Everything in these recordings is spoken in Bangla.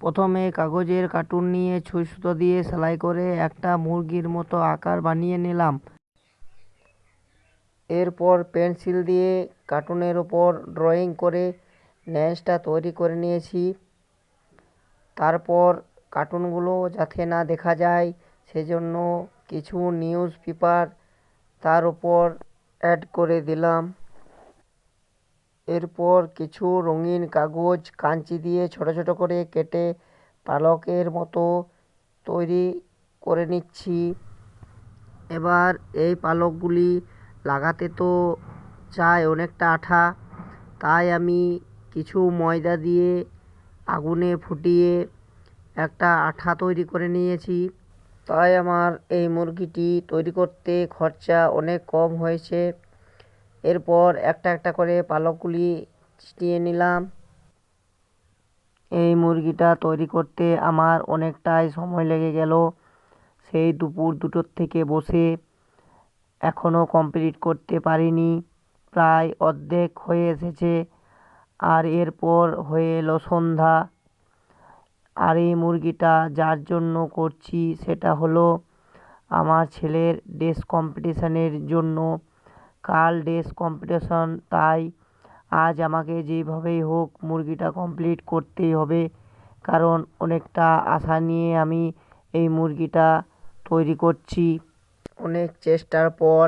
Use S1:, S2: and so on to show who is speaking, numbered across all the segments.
S1: প্রথমে কাগজের কার্টুন নিয়ে সুই সুতো দিয়ে সেলাই করে একটা মুরগির মতো আকার বানিয়ে নিলাম। এরপর পেন্সিল দিয়ে কার্টুনের ওপর ড্রয়িং করে লেন্সটা তৈরি করে নিয়েছি। তারপর কার্টুনগুলো যাতে না দেখা যায় সেজন্য কিছু নিউজ পেপার তার উপর অ্যাড করে দিলাম। এরপর কিছু রঙিন কাগজ কাঁচি দিয়ে ছোট ছোট করে কেটে পালকের মতো তৈরি করে নিচ্ছি। এবার এই পালকগুলি লাগাতে তো চাই অনেকটা আঠা, তাই আমি কিছু ময়দা দিয়ে আগুনে ফুটিয়ে একটা আঠা তৈরি করে নিয়েছি। তাই আমার এই মুরগিটি তৈরি করতে খরচা অনেক কম হয়েছে। এরপর একটা একটা করে পালকগুলি ছিটিয়ে নিলাম। এই মুরগিটা তৈরি করতে আমার অনেকটাই সময় লেগে গেল। সেই দুপুর 2টোর থেকে বসে এখনও কমপ্লিট করতে পারিনি, প্রায় অর্ধেক হয়ে এসেছে। আর এরপর হয়ে এলো সন্ধ্যা। আর এই মুরগিটা যার জন্য করছি সেটা হলো আমার ছেলের ড্রেস কম্পিটিশানের জন্য। কাল ড্রেস কম্পিটিশন, তাই আজ আমাকে যেভাবেই হোক মুরগিটা কমপ্লিট করতেই হবে, কারণ অনেকটা আশা নিয়ে আমি এই মুরগিটা তৈরি করছি। অনেক চেষ্টার পর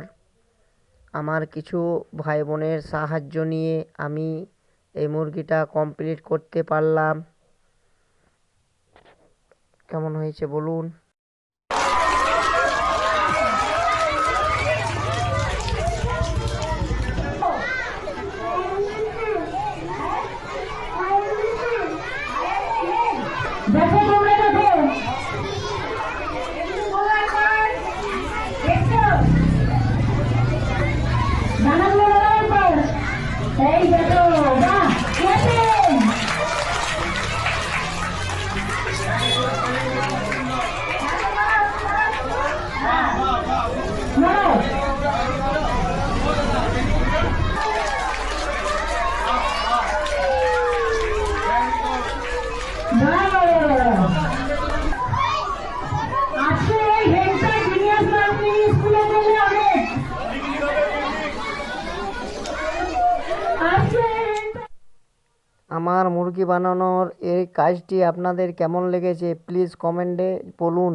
S1: আমার কিছু ভাই বোনের সাহায্য নিয়ে আমি এই মুরগিটা কমপ্লিট করতে পারলাম। কেমন হয়েছে বলুন?
S2: দেখো তোমরা দেখো জানাগুলো লড়াইয়ের পর এই দেখো বাহ
S1: আমার মুরগি বানানোর এই কাজটি আপনাদের কেমন লেগেছে প্লিজ কমেন্টে বলুন।